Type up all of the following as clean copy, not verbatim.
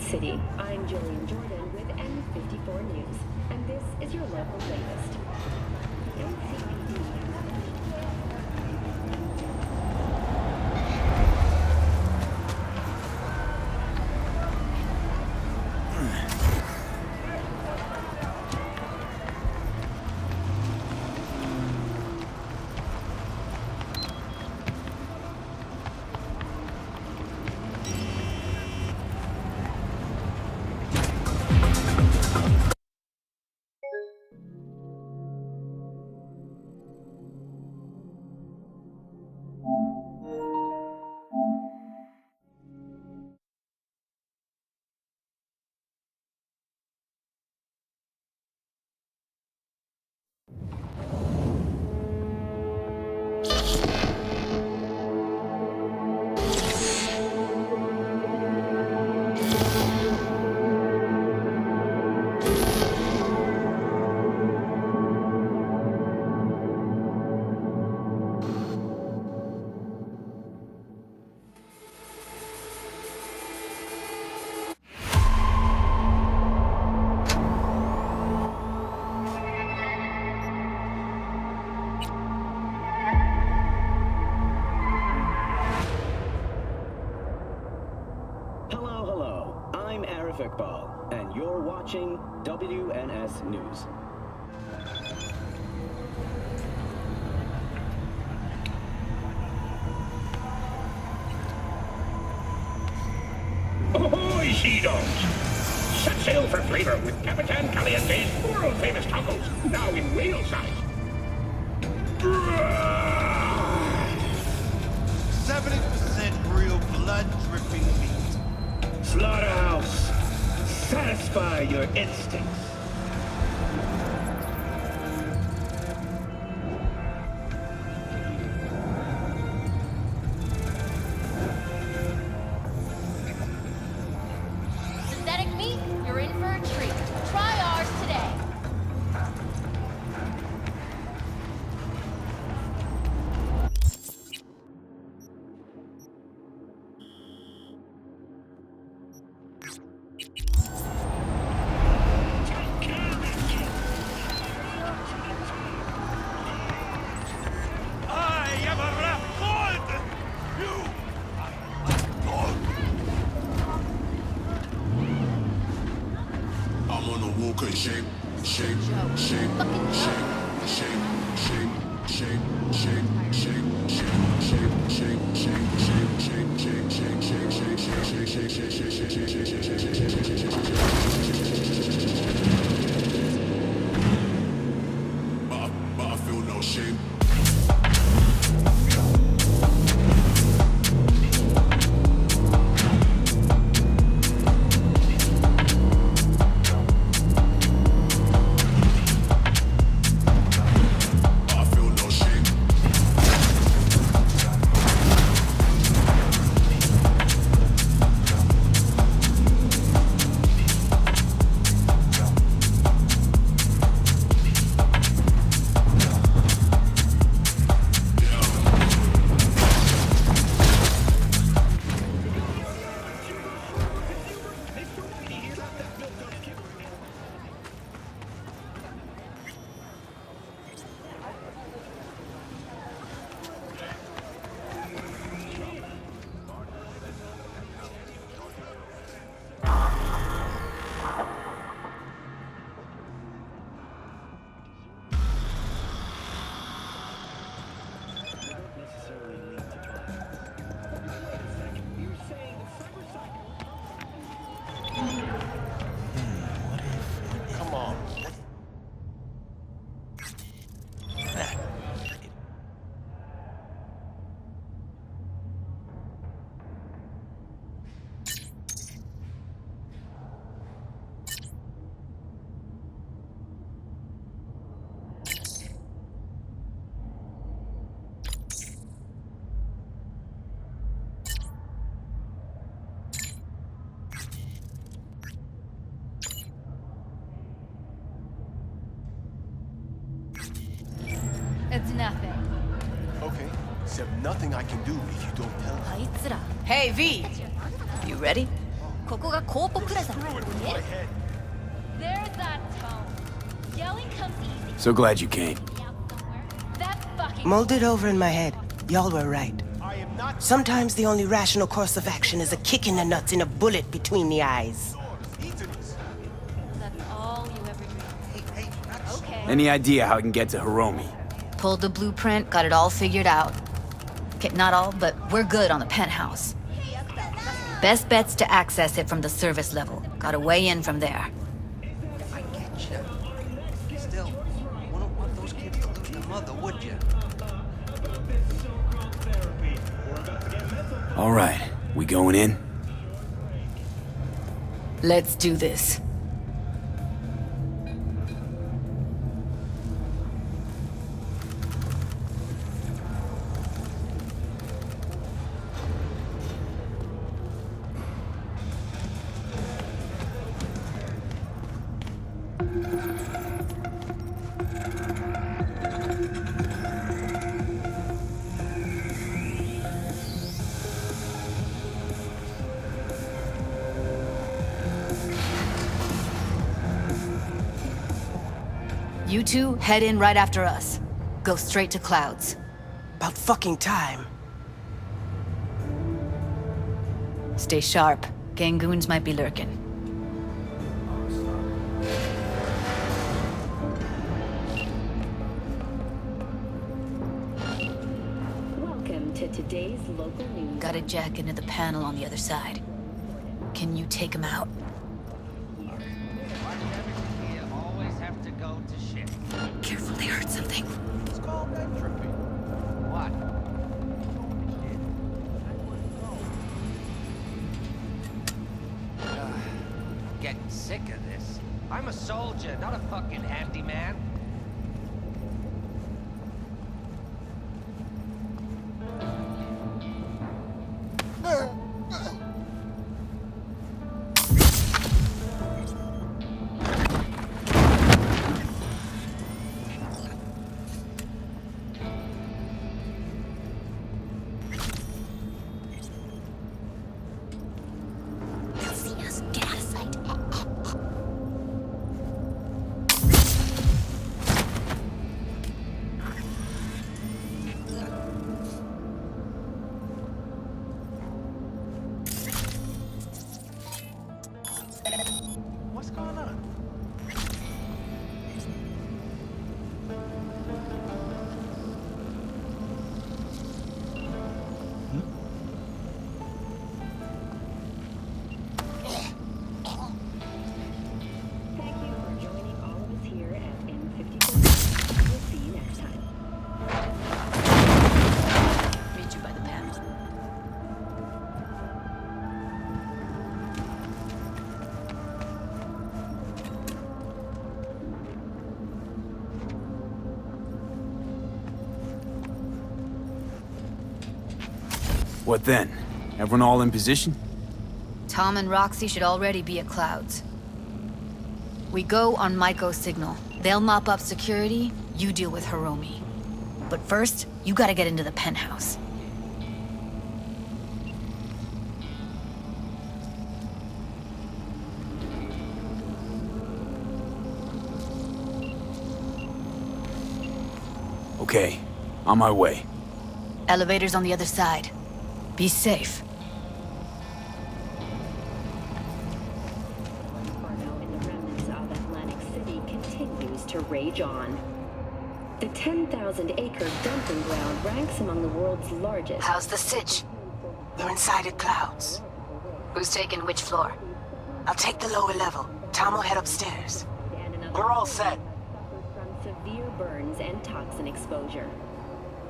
City. I'm Jillian Jordan with N54 News, and this is your local latest. The NCPD. And you're watching WNS News. Ahoy, sea dogs! Set sail for flavor with Capitan Caliente's world-famous tacos, now in whale size. 70% real blood-dripping meat. Slaughterhouse, satisfy your instincts. Synthetic meat, you're in for a treat. Try ours today. Shape, shape, shape, shape, shape, shape, shape, shape, shape, shape, but I feel no shame. It's nothing. Okay, except nothing I can do if you don't tell me. Hey, V! You ready? ここがコーポプラザ。There's that tone. Yelling comes easy. So glad you came. That fucking Mulled over in my head. Y'all were right. I am not Sometimes the only rational course of action is a kick in the nuts and a bullet between the eyes. That's all you ever dreamed. Okay. Any idea how I can get to Hiromi? Pulled the blueprint, got it all figured out. Okay, not all, but we're good on the penthouse. Best bet's to access it from the service level. Gotta weigh in from there. I get you. Still, wouldn't want those kids to lose their mother, would you? All right, we going in? Let's do this. You two head in right after us. Go straight to Clouds. About fucking time. Stay sharp. Gangoons might be lurking. Welcome to today's local news. Gotta jack into the panel on the other side. Can you take him out? Why does everything here always have to go to shit? Careful, they heard something. Let's call that trippy. What? Getting sick of this. I'm a soldier, not a fucking handyman. They'll see us. Get out of sight. What's going on? Thank you for joining all of us here at N54. We'll see you next time. Meet you by the panel. What then? Everyone all in position? Tom and Roxy should already be at Clouds. We go on Maiko's signal. They'll mop up security, you deal with Hiromi. But first, you gotta get into the penthouse. Okay, on my way. Elevator's on the other side. Be safe. Fargo and the remnants of Atlantic City continues to rage on. The 10,000-acre dumping ground ranks among the world's largest. How's the sitch? We're inside at Clouds. Who's taking which floor? I'll take the lower level. Tom will head upstairs. And another We're all set. from severe burns and toxin exposure.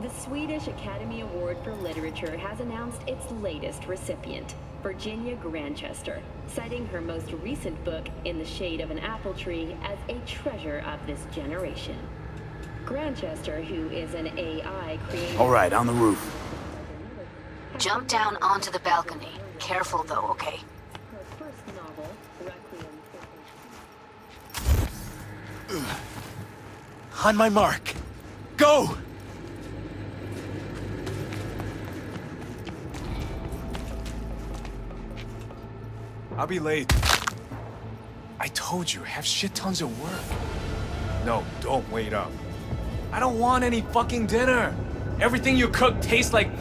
The Swedish Academy Award for Literature has announced its latest recipient, Virginia Grantchester, citing her most recent book, In the Shade of an Apple Tree, as a treasure of this generation. Grantchester, who is an AI creator... All right, on the roof. Jump down onto the balcony. Careful though, okay? Her first novel, Requiem for... On my mark. Go! I'll be late. I told you, have shit tons of work. No, don't wait up. I don't want any fucking dinner. Everything you cook tastes like...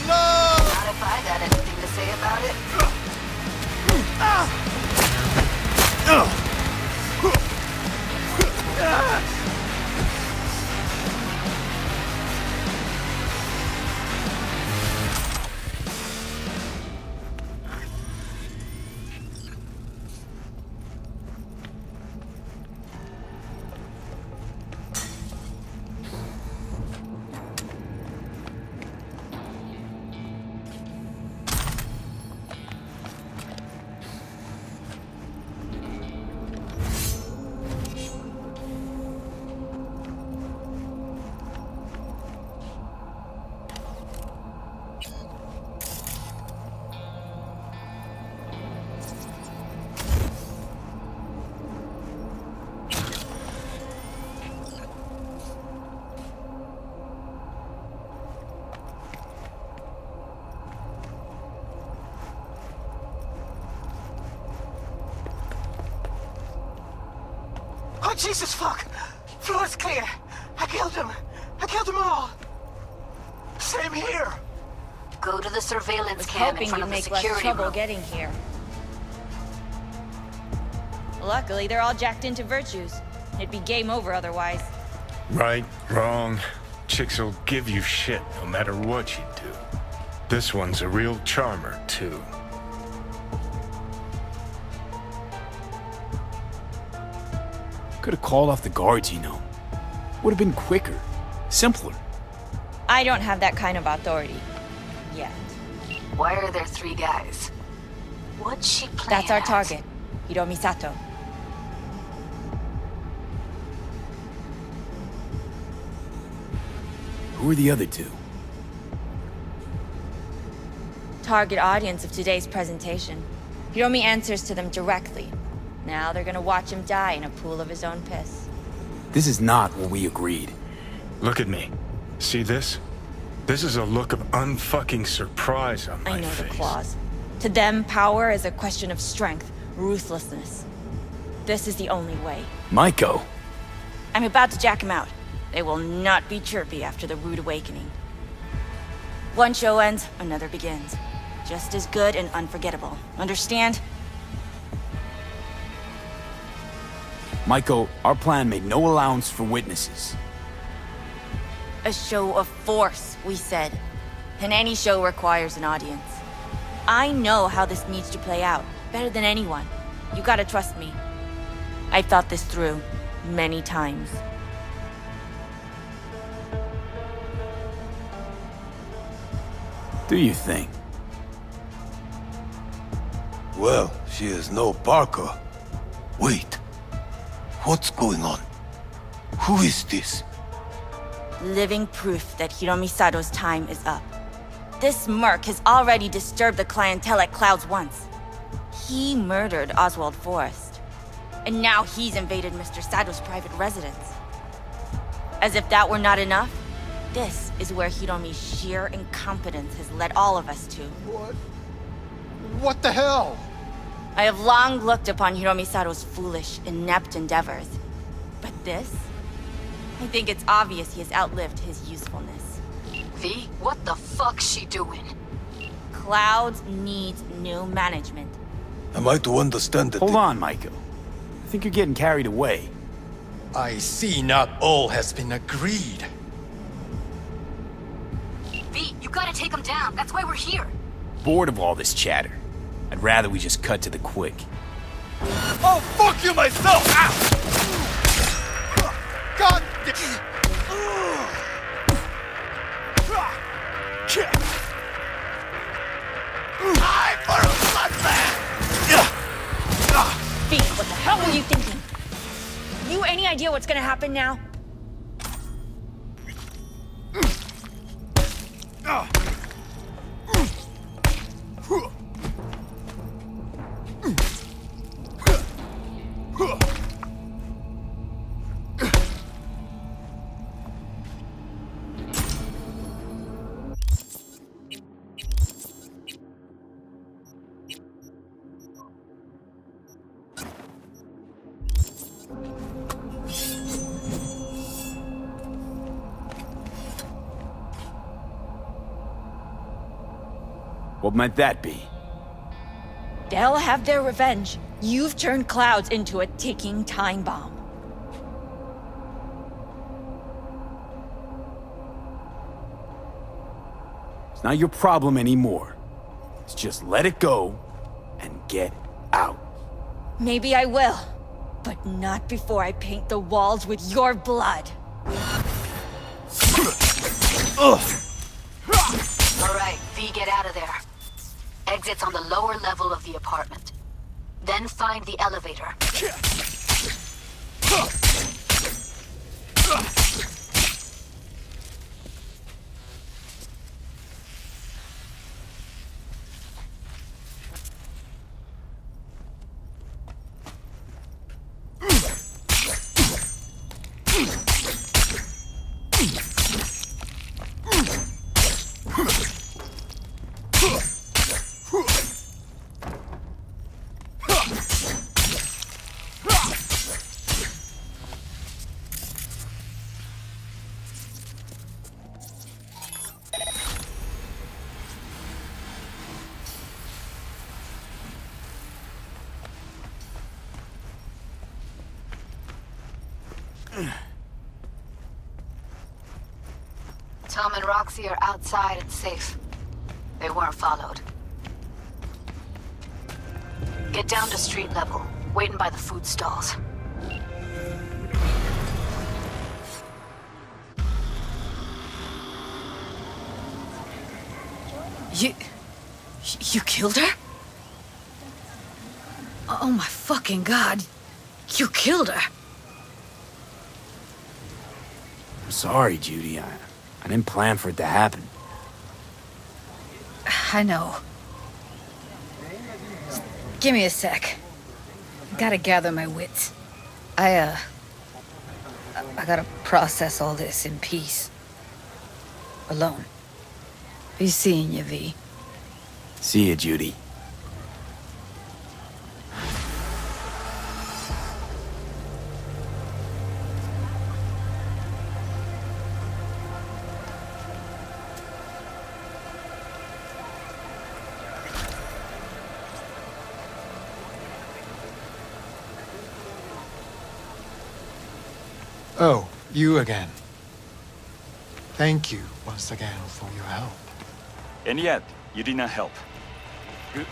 Not if I got anything to say about it. Oh, Jesus, fuck! Floor's clear. I killed him. I killed them all. Same here. Go to the surveillance cam in front of the security room. Getting here. Luckily, they're all jacked into virtues. It'd be game over otherwise. Right, wrong. Chicks will give you shit no matter what you do. This one's a real charmer, too. Could have called off the guards, you know. Would have been quicker. Simpler. I don't have that kind of authority. Yet. Why are there 3 guys? What's she playing That's our at? target. Hiromi Sato. Who are the other 2? Target audience of today's presentation. Hiromi answers to them directly. Now they're gonna watch him die in a pool of his own piss. This is not what we agreed. Look at me. See this? This is a look of unfucking surprise on my I know face. the clause. To them, power is a question of strength, ruthlessness. This is the only way. Maiko. I'm about to jack him out. They will not be chirpy after the rude awakening. One show ends, another begins. Just as good and unforgettable. Understand? Maiko, our plan made no allowance for witnesses. A show of force, we said. And any show requires an audience. I know how this needs to play out, better than anyone. You gotta trust me. I've thought this through, many times. Do you think? Well, she is no Parker. Wait. What's going on? Who is this? Living proof that Hiromi Sato's time is up. This merc has already disturbed the clientele at Clouds once. He murdered Oswald Forrest. And now he's invaded Mr. Sato's private residence. As if that were not enough, this is where Hiromi's sheer incompetence has led all of us to. What the hell? I have long looked upon Hiromi Sato's foolish, inept endeavors. But this? I think it's obvious he has outlived his usefulness. V, what the fuck's she doing? Clouds needs new management. Am I to understand that? Hold on, Maiko. I think you're getting carried away. I see not all has been agreed. V, you gotta take him down. That's why we're here. Bored of all this chatter. I'd rather we just cut to the quick. Oh, fuck you myself! Ow! God damn! any idea what's gonna happen now? What might that be? They'll have their revenge. You've turned Clouds into a ticking time bomb. It's not your problem anymore. Let's just let it go and get out. Maybe I will, but not before I paint the walls with your blood. All right, V, get out of there. Exit's on the lower level of the apartment. Then find the elevator. Tom and Roxy are outside and safe. They weren't followed. Get down to street level, waiting by the food stalls. You killed her? Oh my fucking god. You killed her. I'm sorry, Judy. I didn't plan for it to happen. I know. Give me a sec. Gotta gather my wits. I gotta process all this in peace. Alone. Be seeing you, V. See you, Judy. Oh, you again. Thank you once again for your help. And yet, you did not help. Good.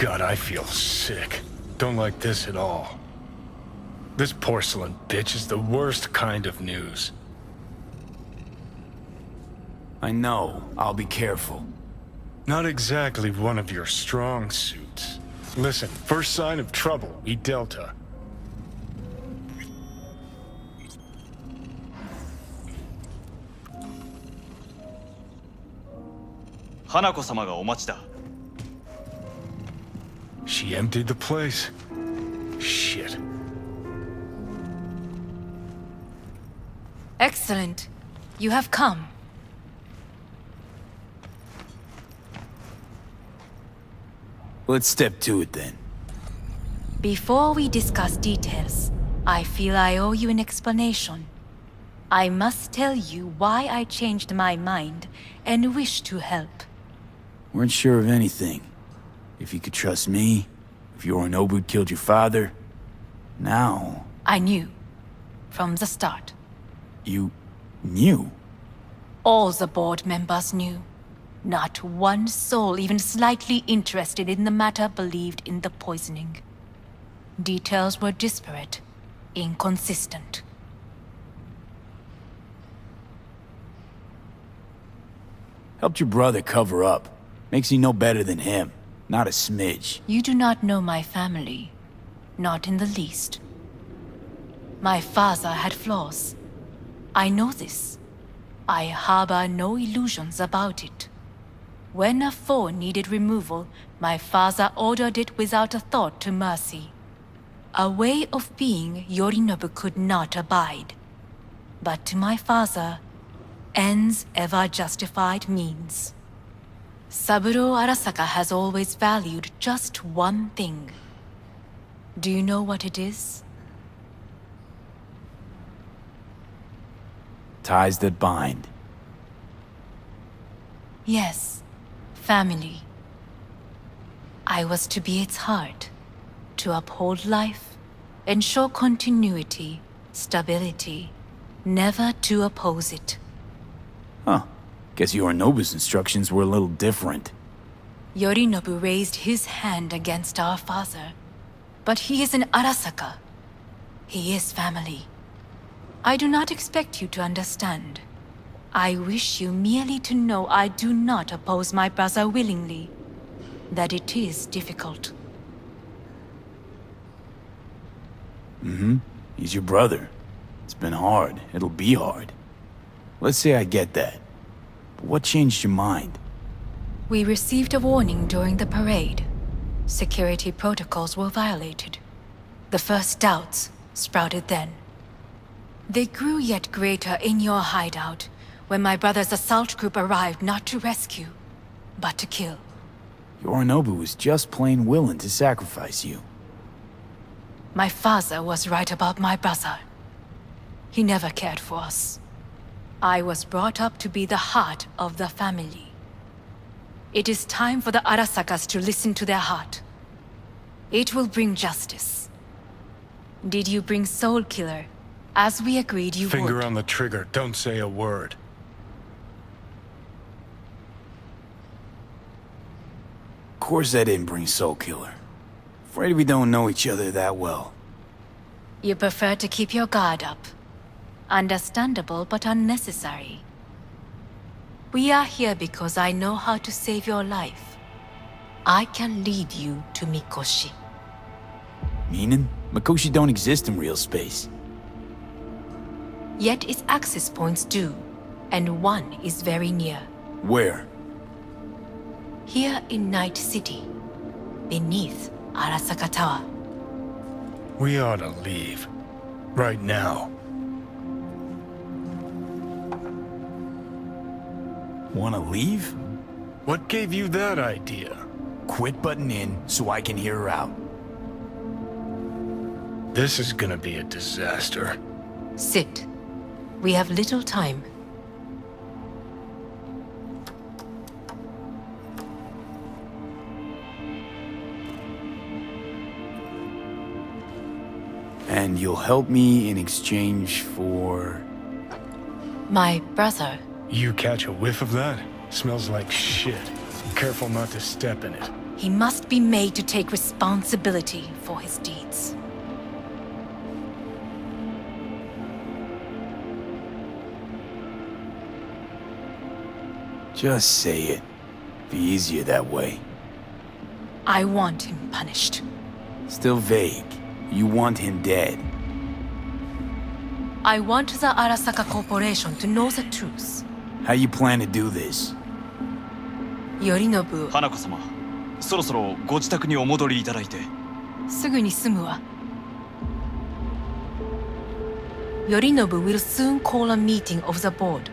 God, I feel sick. Don't like this at all. This porcelain bitch is the worst kind of news. I know. I'll be careful. Not exactly one of your strong suits. Listen, first sign of trouble, we Delta. Hanako-samaがお待ちだ。 She emptied the place. Shit. Excellent. You have come. Let's step to it then. Before we discuss details, I feel I owe you an explanation. I must tell you why I changed my mind and wish to help. Weren't sure of anything. If you could trust me, if Yorinobu killed your father, now... I knew. From the start. You knew? All the board members knew. Not one soul even slightly interested in the matter believed in the poisoning. Details were disparate, inconsistent. Helped your brother cover up. Makes you no better than him. Not a smidge. You do not know my family. Not in the least. My father had flaws. I know this. I harbor no illusions about it. When a foe needed removal, my father ordered it without a thought to mercy. A way of being Yorinobu could not abide. But to my father, ends ever justified means. Saburo Arasaka has always valued just one thing. Do you know what it is? Ties that bind. Yes, family. I was to be its heart, to uphold life, ensure continuity, stability, never to oppose it. Huh. Guess Yorinobu's instructions were a little different. Yorinobu raised his hand against our father, but he is an Arasaka. He is family. I do not expect you to understand. I wish you merely to know I do not oppose my brother willingly. That it is difficult. Mm-hmm. He's your brother. It's been hard. It'll be hard. Let's say I get that. But what changed your mind? We received a warning during the parade. Security protocols were violated. The first doubts sprouted then. They grew yet greater in your hideout, when my brother's assault group arrived not to rescue, but to kill. Yorinobu was just plain willing to sacrifice you. My father was right about my brother. He never cared for us. I was brought up to be the heart of the family. It is time for the Arasakas to listen to their heart. It will bring justice. Did you bring Soul Killer, as we agreed you would? Finger on the trigger, don't say a word. Of course I didn't bring Soul Killer. Afraid we don't know each other that well. You prefer to keep your guard up. Understandable, but unnecessary. We are here because I know how to save your life. I can lead you to Mikoshi. Meaning? Mikoshi don't exist in real space. Yet its access points do, and one is very near. Where? Here in Night City, beneath Arasaka Tower. We ought to leave. Right now. Wanna leave? What gave you that idea? Quit butting in so I can hear her out. This is gonna be a disaster. Sit. We have little time. And you'll help me in exchange for... My brother. You catch a whiff of that? Smells like shit. Careful not to step in it. He must be made to take responsibility for his deeds. Just say it. Be easier that way. I want him punished. Still vague. You want him dead. I want the Arasaka Corporation to know the truth. How you plan to do this? Yorinobu. 花子様、そろそろご自宅にお戻りいただいて。すぐに済むわ。Yorinobu will soon call a meeting of the board.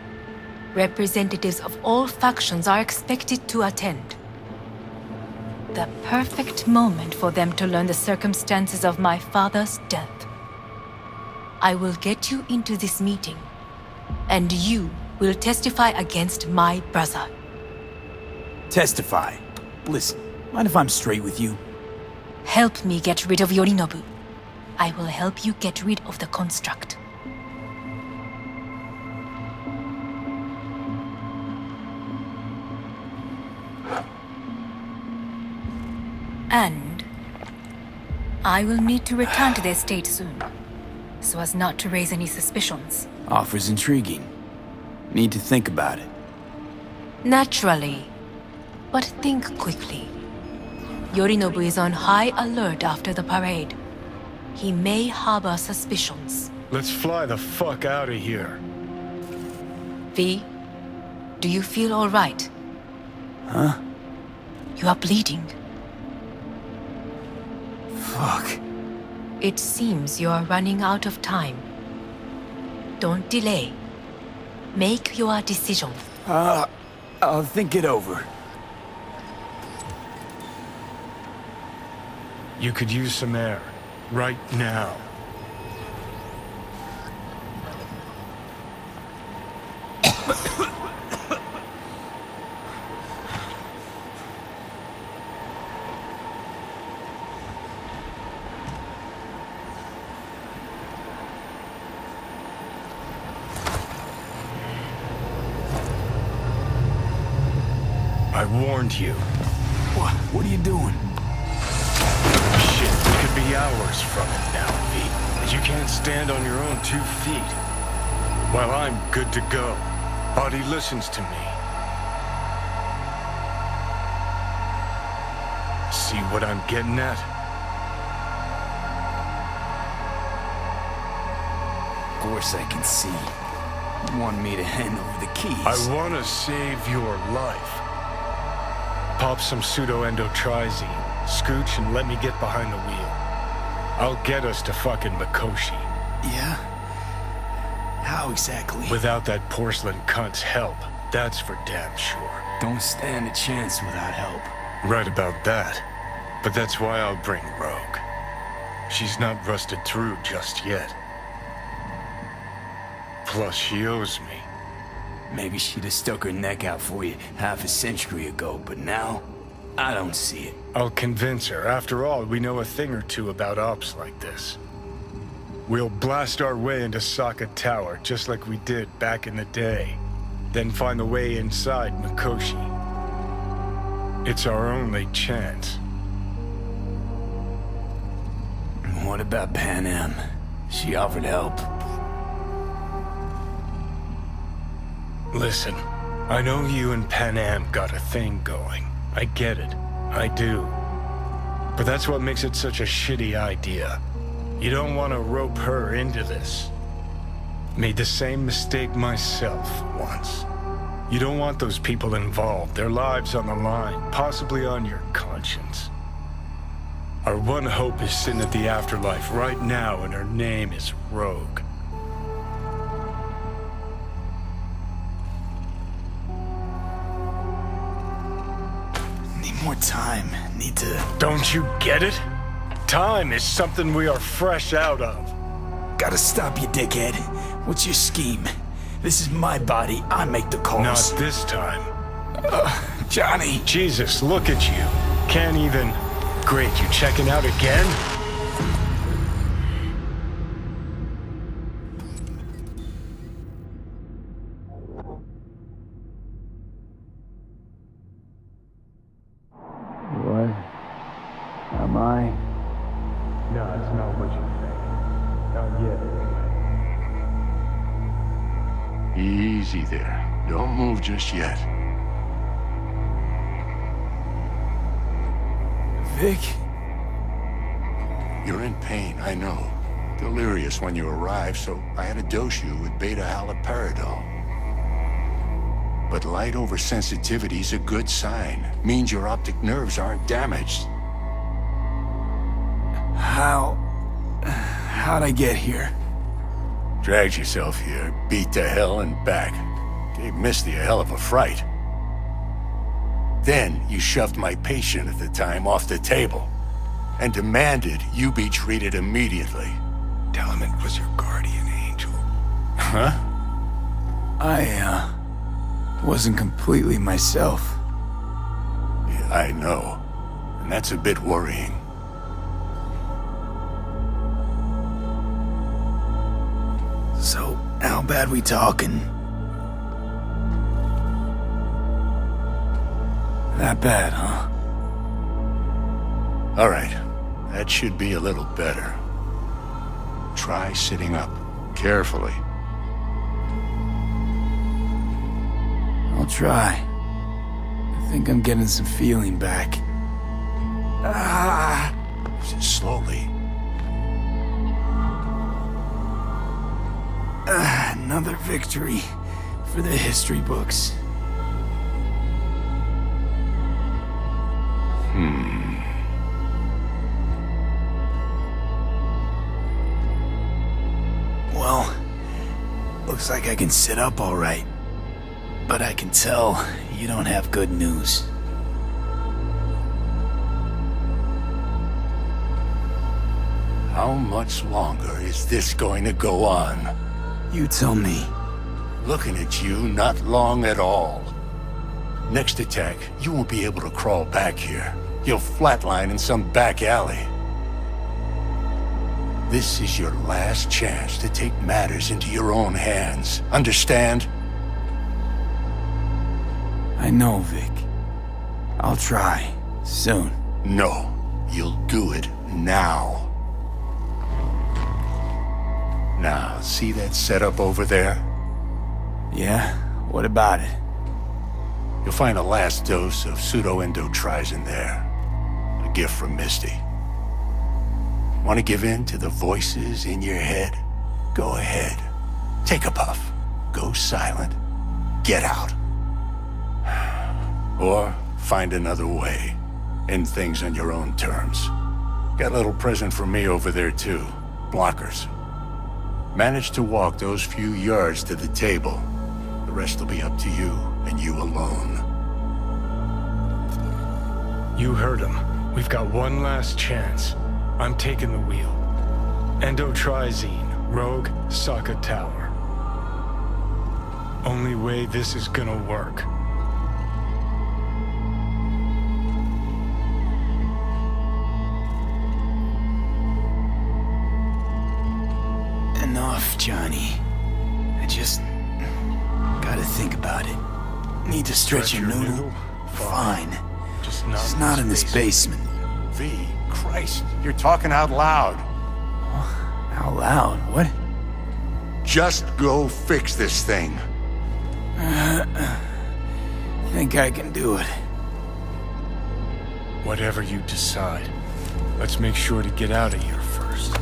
Representatives of all factions are expected to attend. The perfect moment for them to learn the circumstances of my father's death. I will get you into this meeting, and you will testify against my brother. Testify? Listen, mind if I'm straight with you? Help me get rid of Yorinobu. I will help you get rid of the construct. And I will need to return to the estate soon, so as not to raise any suspicions. Offer's intriguing. Need to think about it. Naturally. But think quickly. Yorinobu is on high alert after the parade. He may harbor suspicions. Let's fly the fuck out of here. V, do you feel all right? Huh? You are bleeding. Fuck. It seems you are running out of time. Don't delay. Make your decision. I'll think it over. You could use some air. Right now. I warned you. What are you doing? Shit, we could be hours from it now, V. You can't stand on your own 2 feet. Well, I'm good to go. Body listens to me. See what I'm getting at? Of course I can see. You want me to hand over the keys. I want to save your life. Pop some pseudo-endotrizine, scooch, and let me get behind the wheel. I'll get us to fucking Mikoshi. Yeah? How exactly? Without that porcelain cunt's help, that's for damn sure. Don't stand a chance without help. Right about that. But that's why I'll bring Rogue. She's not rusted through just yet. Plus, she owes me. Maybe she'd have stuck her neck out for you half a century ago, but now, I don't see it. I'll convince her. After all, we know a thing or two about ops like this. We'll blast our way into Sokka Tower, just like we did back in the day. Then find the way inside Mikoshi. It's our only chance. What about Pan Am? She offered help. Listen, I know you and Pan Am got a thing going. I get it. I do. But that's what makes it such a shitty idea. You don't want to rope her into this. Made the same mistake myself once. You don't want those people involved, their lives on the line, possibly on your conscience. Our one hope is sitting at the afterlife right now, and her name is Rogue. More time. Need to... Don't you get it? Time is something we are fresh out of. Gotta stop you, dickhead. What's your scheme? This is my body. I make the calls. Not this time. Johnny. Jesus, look at you. Can't even... Great, you checking out again? Easy there. Don't move just yet. Vic? You're in pain, I know. Delirious when you arrived, so I had to dose you with beta-haloperidol. But light oversensitivity's a good sign. Means your optic nerves aren't damaged. How'd I get here? Dragged yourself here, beat to hell and back. Gave Misty a hell of a fright. Then you shoved my patient at the time off the table and demanded you be treated immediately. Tell him it was your guardian angel. Huh? I wasn't completely myself. Yeah, I know. And that's a bit worrying. So, how bad we talking? That bad, huh? All right. That should be a little better. Try sitting up. Carefully. I'll try. I think I'm getting some feeling back. Slowly. Another victory for the history books. Well, looks like I can sit up all right. But I can tell you don't have good news. How much longer is this going to go on? You tell me. Looking at you, not long at all. Next attack, you won't be able to crawl back here. You'll flatline in some back alley. This is your last chance to take matters into your own hands. Understand? I know, Vic. I'll try. Soon. No. You'll do it now. Now, see that setup over there? Yeah? What about it? You'll find a last dose of pseudo-endotrizin there. A gift from Misty. Want to give in to the voices in your head? Go ahead. Take a puff. Go silent. Get out. Or find another way. End things on your own terms. Got a little present for me over there too. Blockers. Manage to walk those few yards to the table. The rest will be up to you, and you alone. You heard him. We've got one last chance. I'm taking the wheel. Endotrizine, Rogue, Sokka Tower. Only way this is gonna work. Enough, Johnny. I just gotta think about it. Need to stretch your noodle? Fine. Just not in this basement. V, Christ, you're talking out loud. Out loud? What? Just go fix this thing. Think I can do it. Whatever you decide. Let's make sure to get out of here first.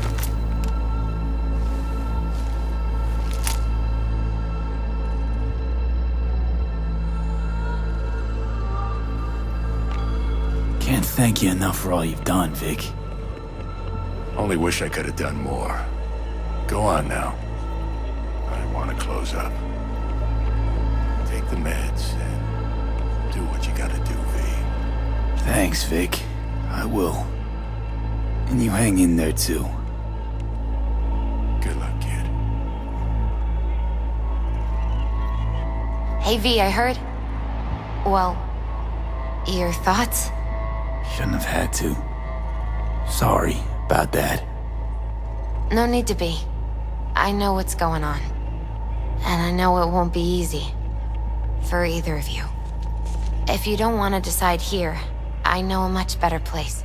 Can't thank you enough for all you've done, Vic. Only wish I could have done more. Go on now. I want to close up. Take the meds and do what you gotta do, V. Thanks, Vic. I will. And you hang in there, too. Good luck, kid. Hey, V, I heard. Well, your thoughts? Shouldn't have had to. Sorry about that. No need to be. I know what's going on. And I know it won't be easy. For either of you. If you don't want to decide here, I know a much better place.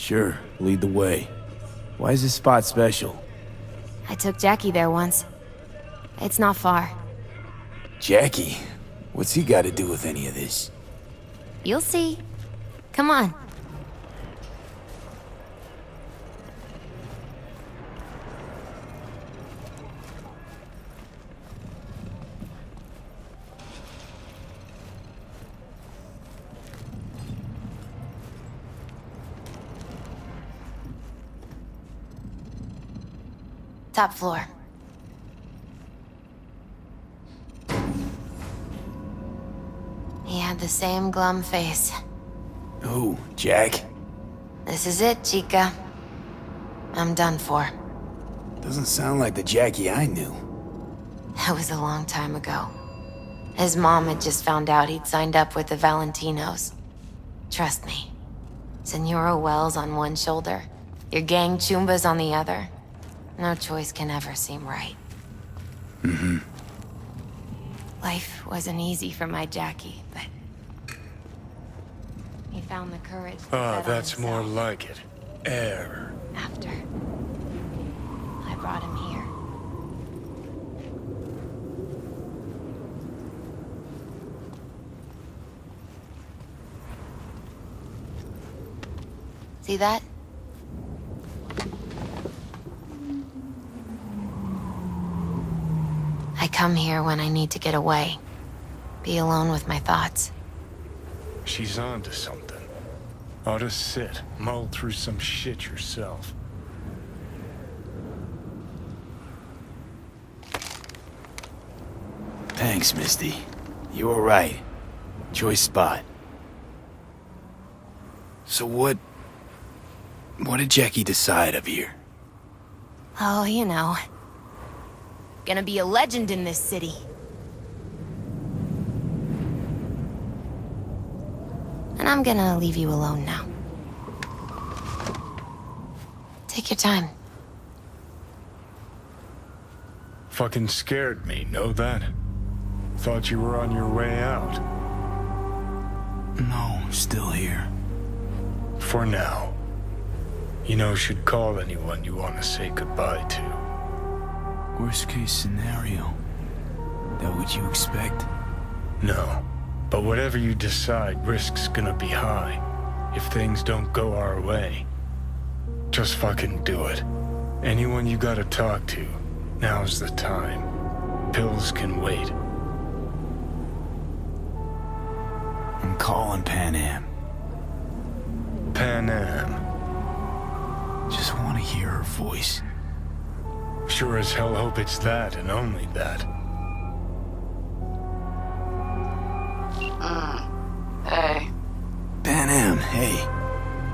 Sure, lead the way. Why is this spot special? I took Jackie there once. It's not far. Jackie? What's he got to do with any of this? You'll see. Come on. Top floor. He had the same glum face. Who, Jack? This is it, chica. I'm done for. Doesn't sound like the Jackie I knew. That was a long time ago. His mom had just found out he'd signed up with the Valentinos. Trust me. Senora Wells on one shoulder, your gang Chumbas on the other. No choice can ever seem right. Mm-hmm. Life wasn't easy for my Jackie, but he found the courage to bet on That's more himself. like it. Air. After I brought him here. See that? I come here when I need to get away. Be alone with my thoughts. She's on to something. Ought to sit, mull through some shit yourself. Thanks, Misty. You were right. Choice spot. So what did Jackie decide up here? Oh, you know. Gonna be a legend in this city. And I'm gonna leave you alone now. Take your time. Fucking scared me, know that? Thought you were on your way out. No, still here. For now. You know, should call anyone you want to say goodbye to. Worst case scenario. That what you expect? No. But whatever you decide, risk's gonna be high. If things don't go our way. Just fucking do it. Anyone you gotta talk to, now's the time. Pills can wait. I'm calling Pan Am. Pan Am. Just want to hear her voice. Sure as hell hope it's that and only that. Hey. Pan Am, hey.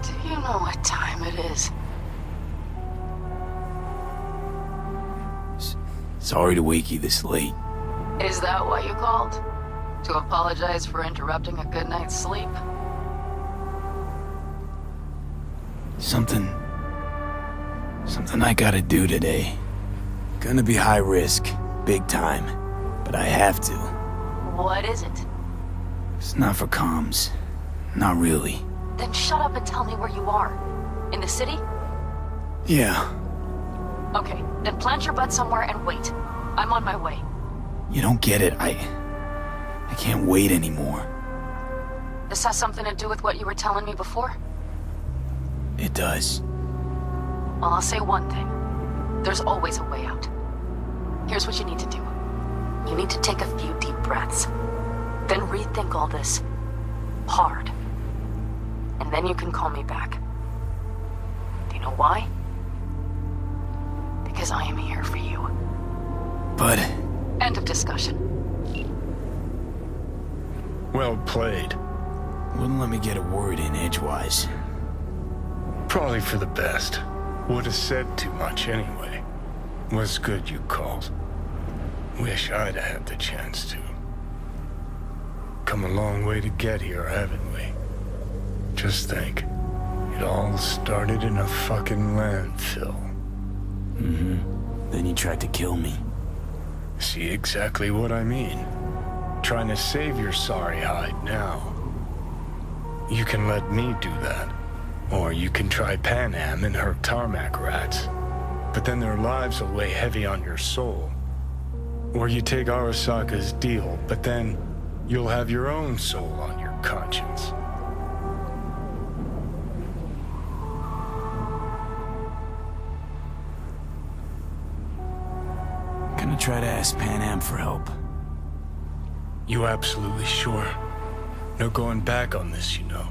Do you know what time it is? Sorry to wake you this late. Is that why you called? To apologize for interrupting a good night's sleep? Something I gotta do today. Gonna be high risk, big time, but I have to. What is it? It's not for comms. Not really. Then shut up and tell me where you are. In the city? Yeah. Okay, then plant your butt somewhere and wait. I'm on my way. You don't get it. I can't wait anymore. This has something to do with what you were telling me before? It does. Well, I'll say one thing. There's always a way out. Here's what you need to do. You need to take a few deep breaths. Then rethink all this. Hard. And then you can call me back. Do you know why? Because I am here for you. But... End of discussion. Well played. Wouldn't let me get a word in edgewise. Probably for the best. Would've said too much anyway. Was good you called. Wish I'd had the chance to. Come a long way to get here, haven't we? Just think. It all started in a fucking landfill. Mm-hmm. Then you tried to kill me. See exactly what I mean. Trying to save your sorry hide now. You can let me do that. Or you can try Panam and her tarmac rats. But then their lives will weigh heavy on your soul. Or you take Arasaka's deal, but then you'll have your own soul on your conscience. Gonna try to ask Panam for help. You absolutely sure? No going back on this, you know.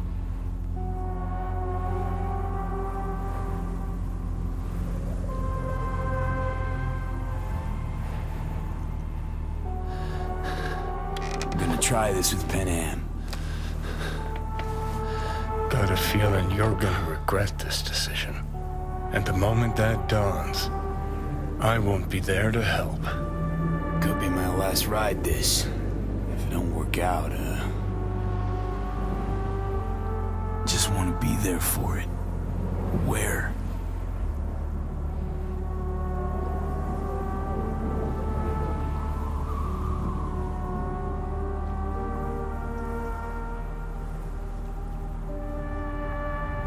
I'm gonna try this with Panam. Got a feeling you're gonna regret this decision. And the moment that dawns, I won't be there to help. Could be my last ride this. If it don't work out, just want to be there for it. Where?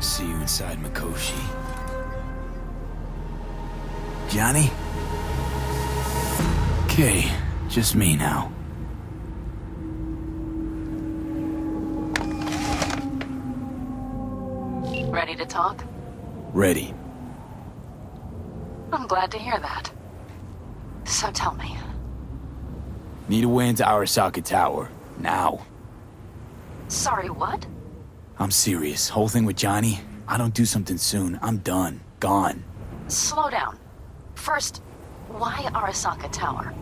See you inside Mikoshi. Johnny? Okay, just me now. Ready to talk? Ready. I'm glad to hear that. So tell me. Need a way into Arasaka Tower. Now. Sorry, what? I'm serious. Whole thing with Johnny, I don't do something soon, I'm done. Gone. Slow down. First, why Arasaka Tower?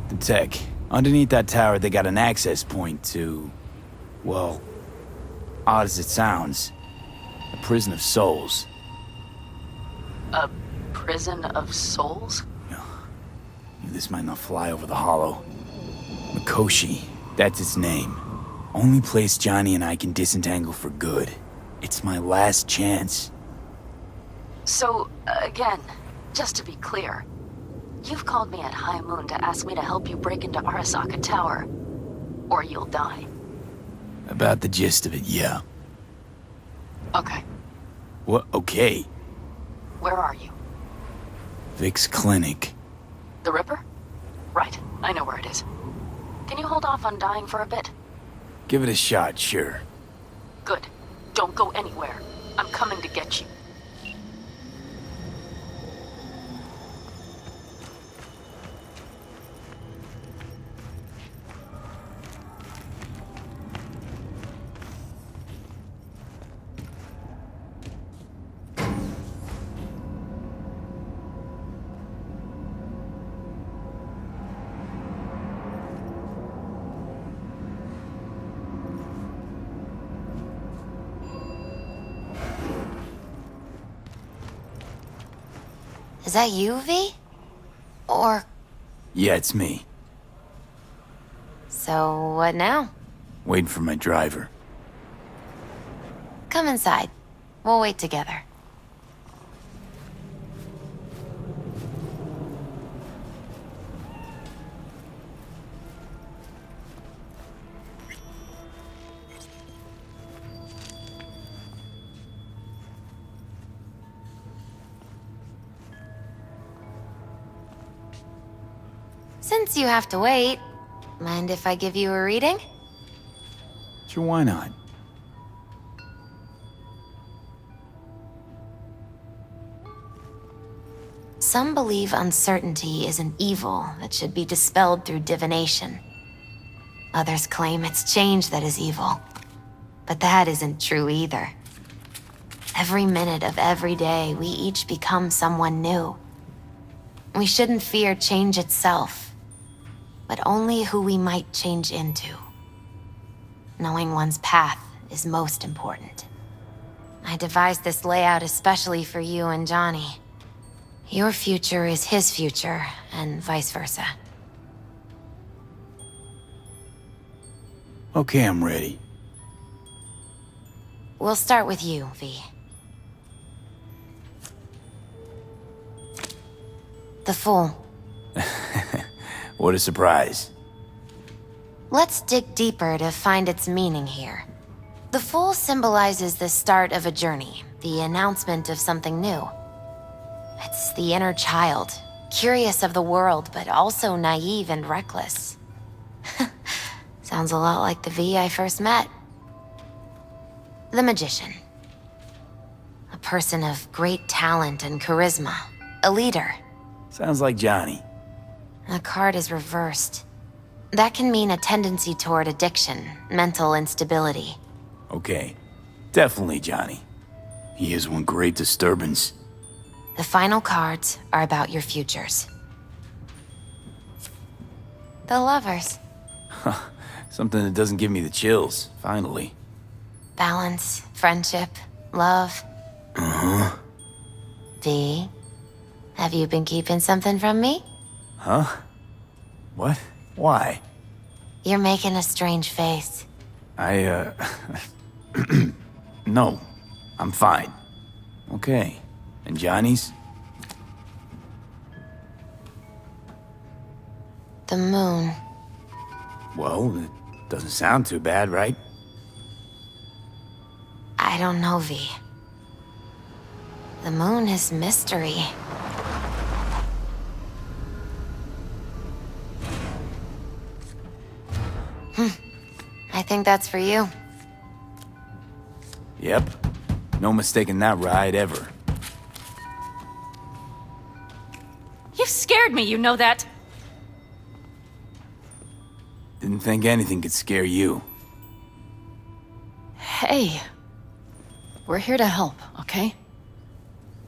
The tech. Underneath that tower, they got an access point to... well, odd as it sounds, a prison of souls. A prison of souls? This might not fly over the hollow. Mikoshi, that's its name. Only place Johnny and I can disentangle for good. It's my last chance. So, again, just to be clear, you've called me at High Moon to ask me to help you break into Arasaka Tower, or you'll die. About the gist of it, yeah. Okay. What? Okay. Where are you? Vic's clinic. The Ripper? Right, I know where it is. Can you hold off on dying for a bit? Give it a shot, sure. Good. Don't go anywhere. I'm coming to get you. Is that you, V? Or... Yeah, it's me. So, what now? Waiting for my driver. Come inside. We'll wait together. Since you have to wait, mind if I give you a reading? Sure, why not? Some believe uncertainty is an evil that should be dispelled through divination. Others claim it's change that is evil. But that isn't true either. Every minute of every day, we each become someone new. We shouldn't fear change itself, but only who we might change into. Knowing one's path is most important. I devised this layout especially for you and Johnny. Your future is his future, and vice versa. Okay, I'm ready. We'll start with you, V. The Fool. What a surprise. Let's dig deeper to find its meaning here. The fool symbolizes the start of a journey, the announcement of something new. It's the inner child, curious of the world, but also naive and reckless. Sounds a lot like the V I first met. The magician. A person of great talent and charisma. A leader. Sounds like Johnny. The card is reversed. That can mean a tendency toward addiction, mental instability. Okay, definitely Johnny. He is one great disturbance. The final cards are about your futures. The lovers. Something that doesn't give me the chills, finally. Balance, friendship, love. Uh-huh. V, have you been keeping something from me? Huh? What? Why? You're making a strange face. No, I'm fine. Okay. And Johnny's? The moon. Well, it doesn't sound too bad, right? I don't know, V. The moon is mystery. I think that's for you. Yep. No mistaking that ride ever. You scared me, you know that? Didn't think anything could scare you. Hey. We're here to help, okay?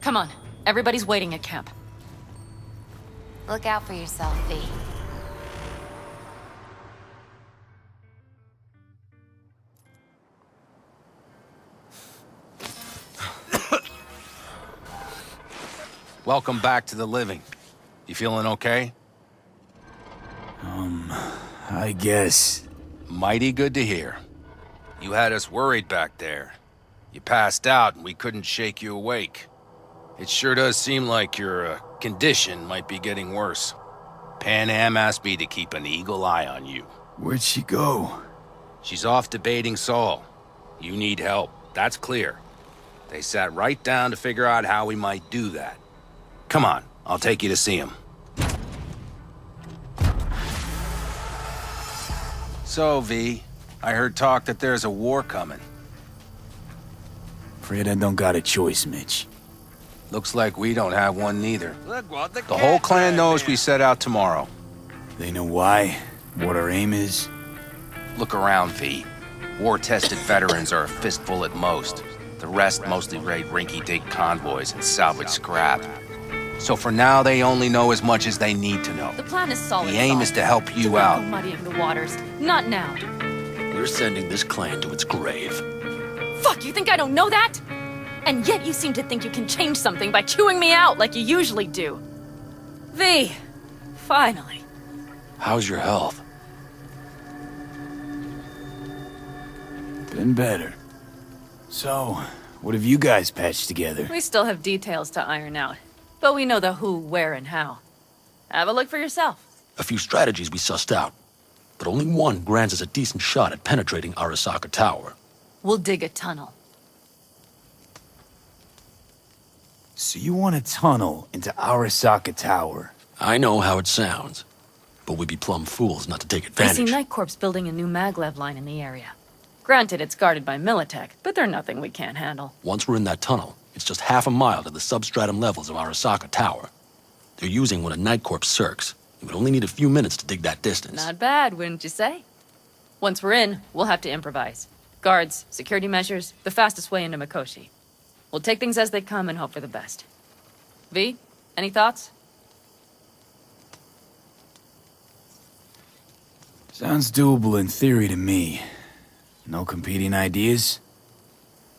Come on. Everybody's waiting at camp. Look out for yourself, V. Welcome back to the living. You feeling okay? I guess. Mighty good to hear. You had us worried back there. You passed out and we couldn't shake you awake. It sure does seem like your condition might be getting worse. Pan Am asked me to keep an eagle eye on you. Where'd she go? She's off debating Saul. You need help, that's clear. They sat right down to figure out how we might do that. Come on, I'll take you to see him. So, V, I heard talk that there's a war coming. Afraid I don't got a choice, Mitch. Looks like we don't have one neither. The whole clan knows we set out tomorrow. They know why? What our aim is? Look around, V. War-tested veterans are a fistful at most. The rest mostly raid rinky-dink convoys and salvage scrap. So for now, they only know as much as they need to know. The plan is solid. The aim is to help you out. Muddying the waters. Not now. We're sending this clan to its grave. Fuck, you think I don't know that? And yet you seem to think you can change something by chewing me out like you usually do. V, finally. How's your health? Been better. So, what have you guys patched together? We still have details to iron out. But we know the who, where, and how. Have a look for yourself. A few strategies we sussed out, but only one grants us a decent shot at penetrating Arasaka Tower. We'll dig a tunnel. So you want a tunnel into Arasaka Tower? I know how it sounds, but we'd be plumb fools not to take I advantage. see Night Corps building a new maglev line in the area. Granted, it's guarded by Militech, but they're nothing we can't handle. Once we're in that tunnel, it's just half a mile to the substratum levels of Arasaka Tower. They're using one of Night Corps circs. It would only need a few minutes to dig that distance. Not bad, wouldn't you say? Once we're in, we'll have to improvise. Guards, security measures, the fastest way into Mikoshi. We'll take things as they come and hope for the best. V, any thoughts? Sounds doable in theory to me. No competing ideas?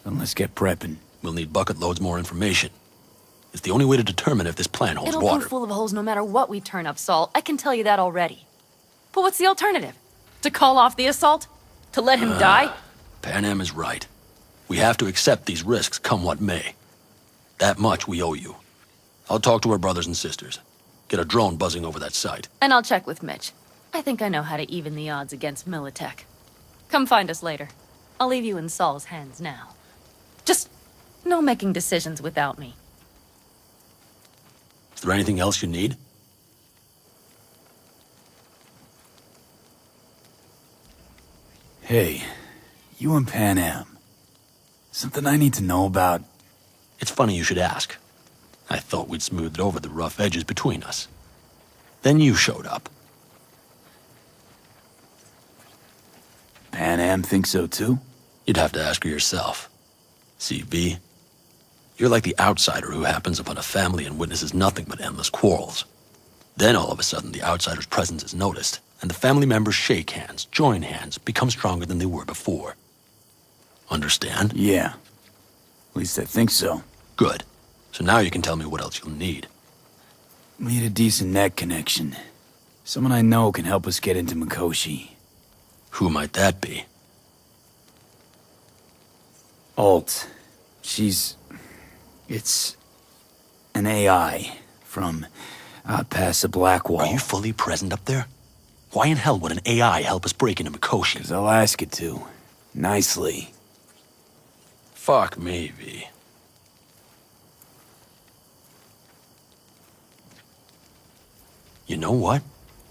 Then let's get prepping. We'll need bucket loads more information. It's the only way to determine if this plan holds It'll water. prove full of holes no matter what we turn up, Saul. I can tell you that already. But what's the alternative? To call off the assault? To let him die? Pan Am is right. We have to accept these risks, come what may. That much we owe you. I'll talk to our brothers and sisters. Get a drone buzzing over that site. And I'll check with Mitch. I think I know how to even the odds against Militech. Come find us later. I'll leave you in Saul's hands now. Just no making decisions without me. Is there anything else you need? Hey, you and Pan Am. Something I need to know about? It's funny you should ask. I thought we'd smoothed over the rough edges between us. Then you showed up. Pan Am thinks so too? You'd have to ask her yourself. See, V, you're like the outsider who happens upon a family and witnesses nothing but endless quarrels. Then all of a sudden the outsider's presence is noticed, and the family members shake hands, join hands, become stronger than they were before. Understand? Yeah. At least I think so. Good. So now you can tell me what else you'll need. Need a decent net connection. Someone I know can help us get into Mikoshi. Who might that be? Alt. It's an AI from past the Black Wall. Are you fully present up there? Why in hell would an AI help us break into Mikoshi? 'Cause I'll ask it to. Nicely. Fuck me, V. You know what?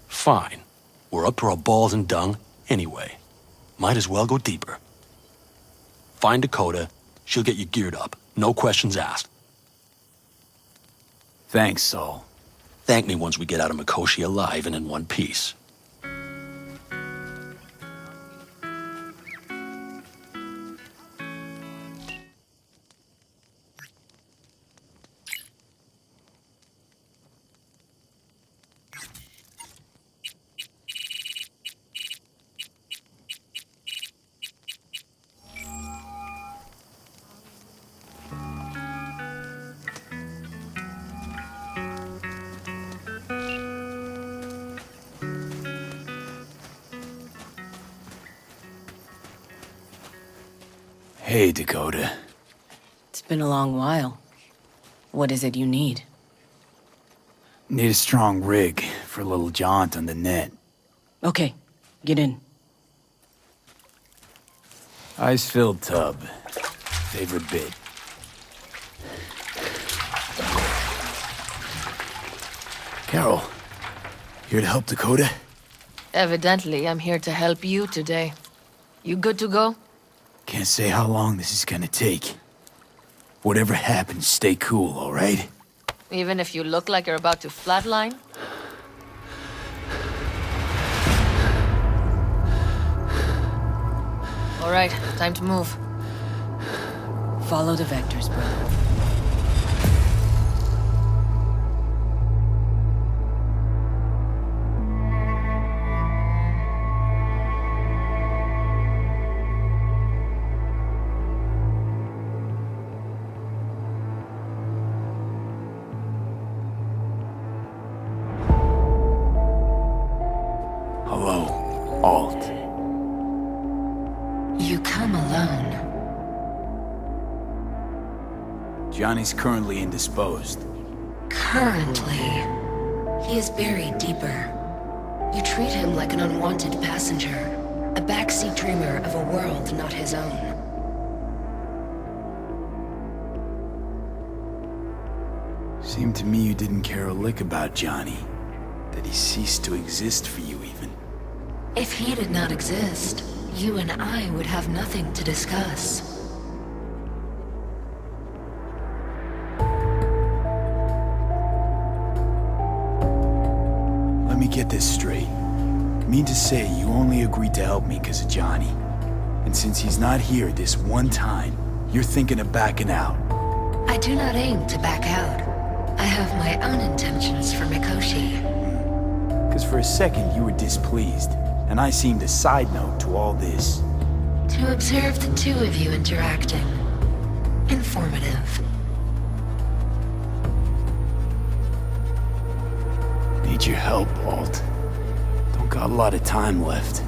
Fine. We're up to our balls in dung anyway. Might as well go deeper. Find Dakota. She'll get you geared up. No questions asked. Thanks, Saul. Thank me once we get out of Mikoshi alive and in one piece. Hey, Dakota. It's been a long while. What is it you need? Need a strong rig for a little jaunt on the net. Okay, get in. Ice-filled tub. Favorite bit. Carol, here to help Dakota? Evidently, I'm here to help you today. You good to go? Can't say how long this is gonna take. Whatever happens, stay cool, all right? Even if you look like you're about to flatline? All right, time to move. Follow the vectors, brother. Hello, Alt. You come alone. Johnny's currently indisposed. Currently. He is buried deeper. You treat him like an unwanted passenger, a backseat dreamer of a world not his own. Seemed to me you didn't care a lick about Johnny. That he ceased to exist for you, even. If he did not exist, you and I would have nothing to discuss. Let me get this straight. Mean to say you only agreed to help me because of Johnny. And since he's not here this one time, you're thinking of backing out. I do not aim to back out. I have my own intentions for Mikoshi. Because for a second you were displeased, and I seemed a side note to all this. To observe the two of you interacting. Informative. Need your help, Alt. Don't got a lot of time left.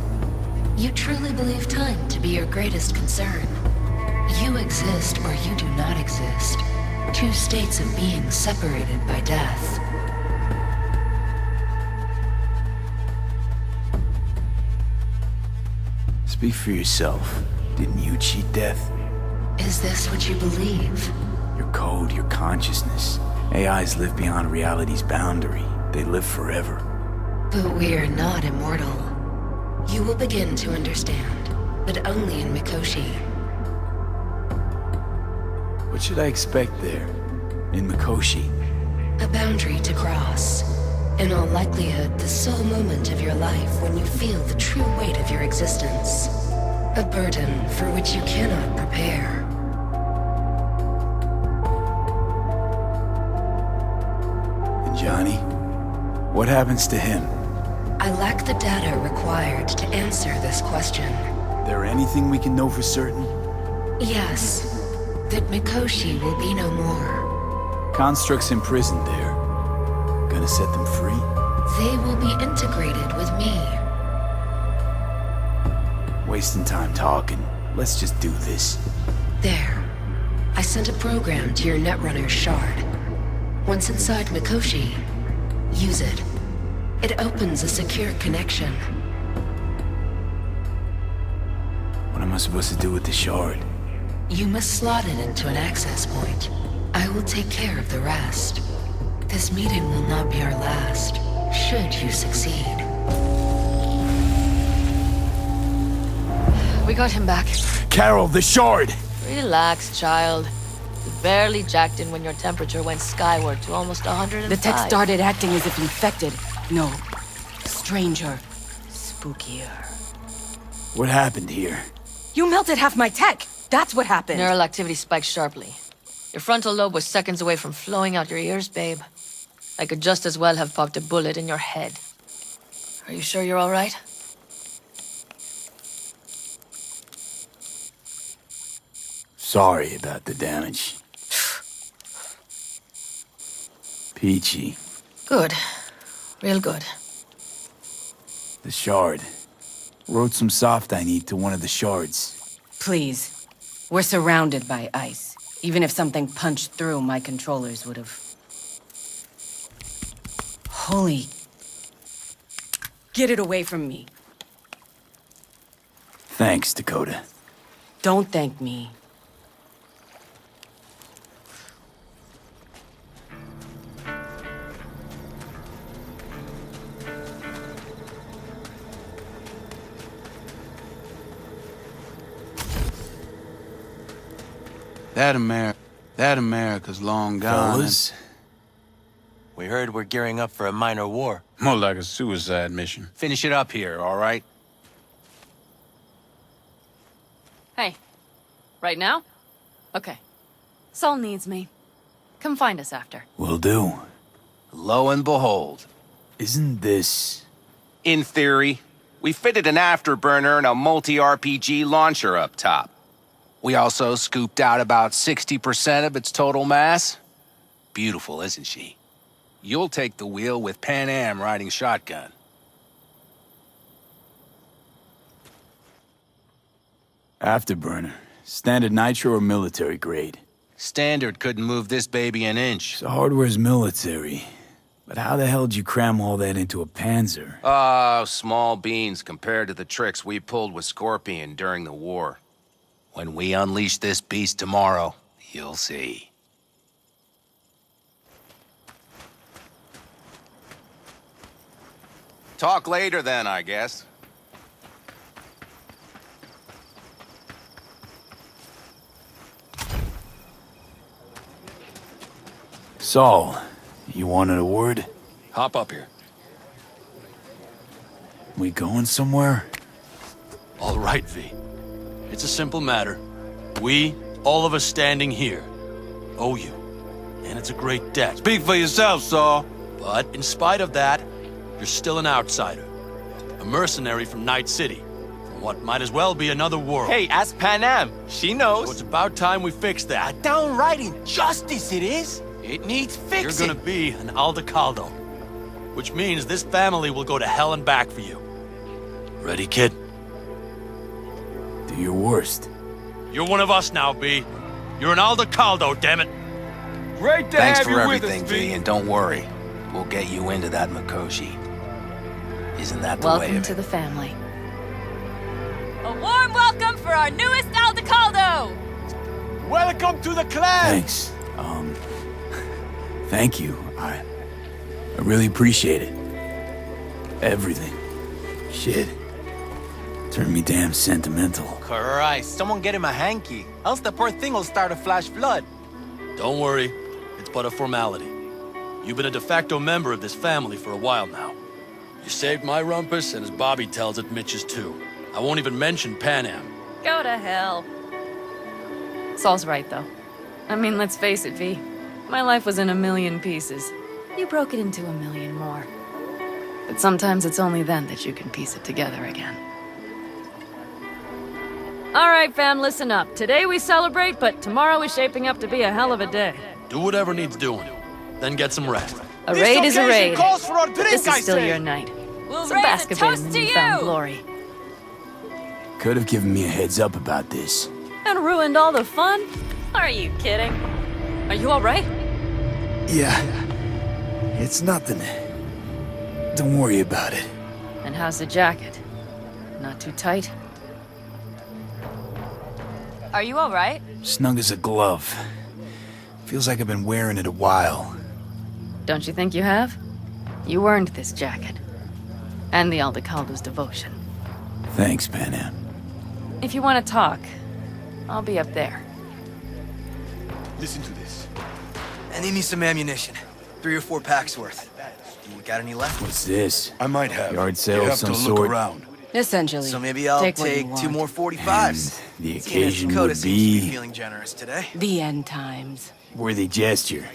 You truly believe time to be your greatest concern. You exist or you do not exist. Two states of being separated by death. Speak for yourself. Didn't you cheat death? Is this what you believe? Your code, your consciousness. AIs live beyond reality's boundary. They live forever. But we're not immortal. You will begin to understand, but only in Mikoshi. What should I expect there? In Mikoshi? A boundary to cross. In all likelihood, the sole moment of your life when you feel the true weight of your existence. A burden for which you cannot prepare. And Johnny? What happens to him? I lack the data required to answer this question. There anything we can know for certain? Yes, that Mikoshi will be no more. Constructs imprisoned there. Gonna set them free? They will be integrated with me. Wasting time talking. Let's just do this. There. I sent a program to your Netrunner's shard. Once inside Mikoshi, use it. It opens a secure connection. What am I supposed to do with the shard? You must slot it into an access point. I will take care of the rest. This meeting will not be our last, should you succeed. We got him back. Carol, the shard! Relax, child. You barely jacked in when your temperature went skyward to almost 105. The tech started acting as if infected. No. Stranger. Spookier. What happened here? You melted half my tech! That's what happened! Neural activity spiked sharply. Your frontal lobe was seconds away from flowing out your ears, babe. I could just as well have popped a bullet in your head. Are you sure you're all right? Sorry about the damage. Peachy. Good. Real good. The shard. Wrote some soft I need to one of the shards. Please. We're surrounded by ice. Even if something punched through, my controllers would have... Holy... Get it away from me. Thanks, Dakota. Don't thank me. That America's long gone. Fellas? We heard we're gearing up for a minor war. More like a suicide mission. Finish it up here, all right? Hey. Right now? Okay. Saul needs me. Come find us after. Will do. Lo and behold. Isn't this... In theory, we fitted an afterburner and a multi-RPG launcher up top. We also scooped out about 60% of its total mass. Beautiful, isn't she? You'll take the wheel with Pan Am riding shotgun. Afterburner. Standard nitro or military grade? Standard couldn't move this baby an inch. So hardware's military. But how the hell did you cram all that into a Panzer? Oh, small beans compared to the tricks we pulled with Scorpion during the war. When we unleash this beast tomorrow, you'll see. Talk later then, I guess. Saul, you wanted a word? Hop up here. We going somewhere? All right, V. It's a simple matter. We, all of us standing here, owe you. And it's a great debt. Speak for yourself, Saul. But in spite of that, you're still an outsider. A mercenary from Night City. From what might as well be another world. Hey, ask Pan Am. She knows. So it's about time we fix that. A downright injustice it is. It needs fixing. You're gonna be an Aldecaldo. Which means this family will go to hell and back for you. Ready, kid? Do your worst. You're one of us now, B. You're an Aldecaldo, damn it. Great to Thanks have for you everything, with us, V, and don't worry. We'll get you into that Mikoshi. Isn't that the way Welcome of to it? the family. A warm welcome for our newest Aldecaldo! Welcome to the clan! Thanks. Thank you. I really appreciate it. Everything. Shit. Turned me damn sentimental. Christ, someone get him a hanky, else the poor thing will start a flash flood. Don't worry, it's but a formality. You've been a de facto member of this family for a while now. You saved my rumpus, and as Bobby tells it, Mitch's too. I won't even mention Pan Am. Go to hell. Saul's right, though. I mean, let's face it, V. My life was in a million pieces. You broke it into a million more. But sometimes it's only then that you can piece it together again. All right, fam, listen up. Today we celebrate, but tomorrow is shaping up to be a hell of a day. Do whatever needs doing. Then get some rest. A raid is a raid. Calls for a drink, This is I still say. your night. We'll Some raise a basketball toast in to the newfound you! glory. Could have given me a heads up about this. And ruined all the fun? Are you kidding? Are you all right? Yeah. It's nothing. Don't worry about it. And how's the jacket? Not too tight? Are you all right? Snug as a glove. Feels like I've been wearing it a while. Don't you think you have? You earned this jacket. And the Aldecaldo's devotion. Thanks, Pan Am. If you want to talk, I'll be up there. Listen to this. I need me some ammunition. 3 or 4 packs worth. You got any left? What's this? I might have. Yard sale You of have some to look sort? around. Essentially. So maybe I'll Take what you take 2 want. more 45s. And the Seeing as occasion Dakota would seems to be be feeling generous today. The end times. worthy gesture.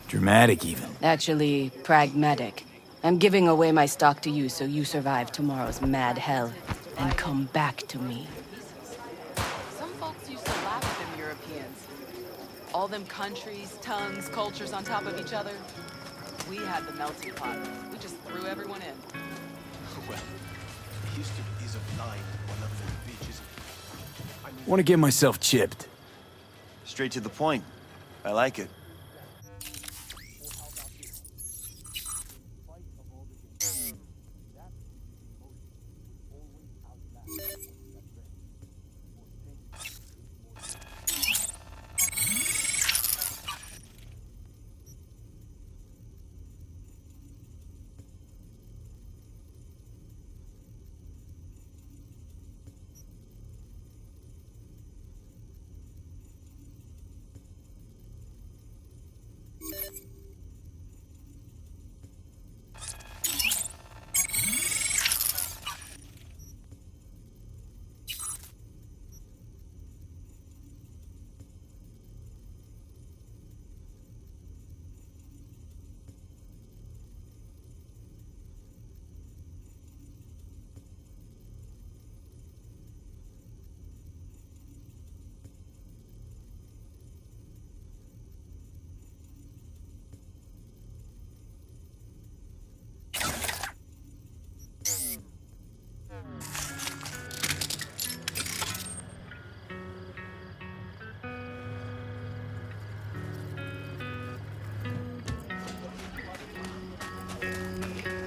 Dramatic, even. Actually, pragmatic. I'm giving away my stock to you so you survive tomorrow's mad hell and come back to me. Some folks used to laugh at them Europeans. All them countries, tongues, cultures on top of each other. We had the melting pot. We just threw everyone in. Well, Houston is a blind one of them bitches. Want to get myself chipped. Straight to the point. I like it.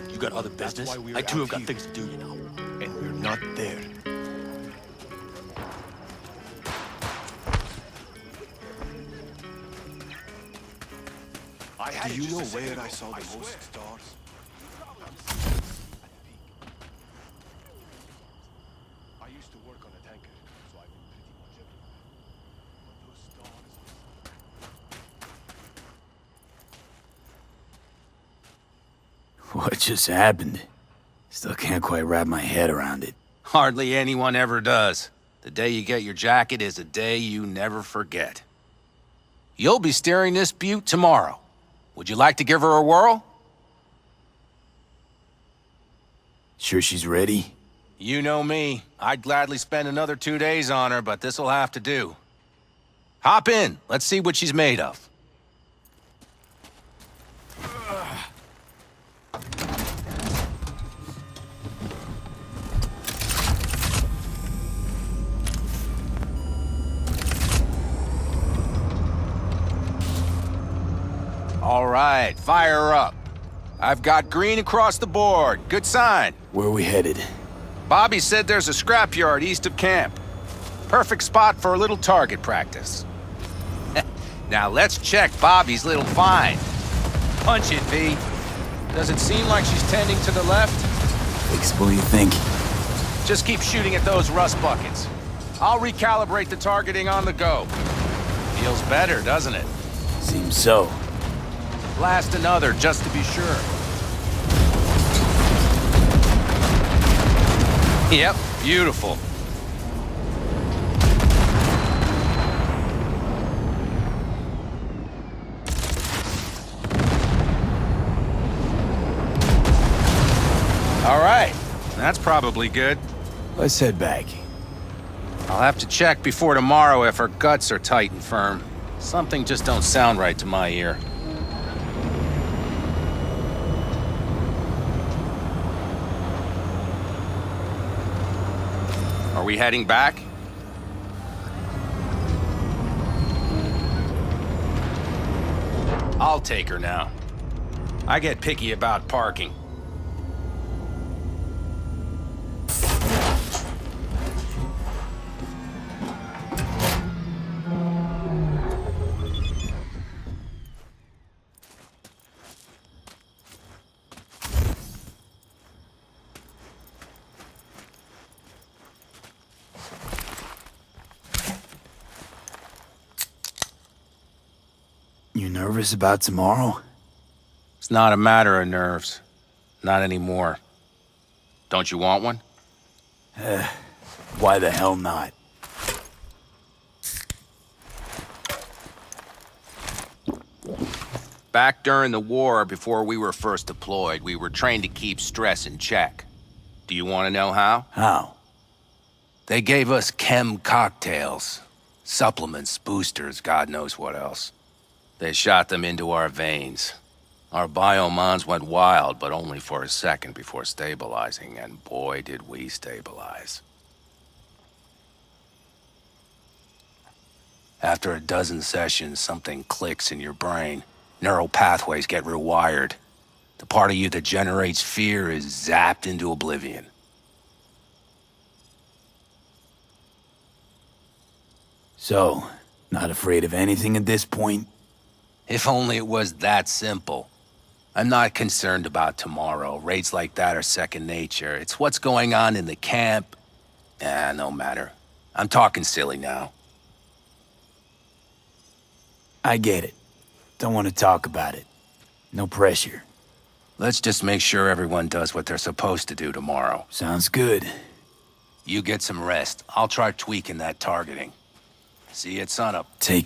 You got other business? I too have got things to do, you know. And we're not there. Do you know where I saw the most stars? I used to work on a tanker, so I've been pretty much everywhere. But those stars... What just happened? Still can't quite wrap my head around it. Hardly anyone ever does. The day you get your jacket is a day you never forget. You'll be steering this butte tomorrow. Would you like to give her a whirl? Sure she's ready? You know me. I'd gladly spend another 2 days on her, but this'll have to do. Hop in. Let's see what she's made of. All right, fire her up. I've got green across the board. Good sign. Where are we headed? Bobby said there's a scrapyard east of camp. Perfect spot for a little target practice. Now let's check Bobby's little find. Punch it, V. Does it seem like she's tending to the left? Fixable, you think? Just keep shooting at those rust buckets. I'll recalibrate the targeting on the go. Feels better, doesn't it? Seems so. Blast another, just to be sure. Yep, beautiful. All right, that's probably good. Let's head back. I'll have to check before tomorrow if her guts are tight and firm. Something just don't sound right to my ear. Are we heading back? I'll take her now. I get picky about parking. You nervous about tomorrow? It's not a matter of nerves. Not anymore. Don't you want one? Why the hell not? Back during the war, before we were first deployed, we were trained to keep stress in check. Do you want to know how? How? They gave us chem cocktails. Supplements, boosters, God knows what else. They shot them into our veins. Our biomons went wild, but only for a second before stabilizing, and boy did we stabilize. After a dozen sessions, something clicks in your brain. Neural pathways get rewired. The part of you that generates fear is zapped into oblivion. So, not afraid of anything at this point? If only it was that simple. I'm not concerned about tomorrow. Raids like that are second nature. It's what's going on in the camp. No matter. I'm talking silly now. I get it. Don't want to talk about it. No pressure. Let's just make sure everyone does what they're supposed to do tomorrow. Sounds good. You get some rest. I'll try tweaking that targeting. See you at sunup. Take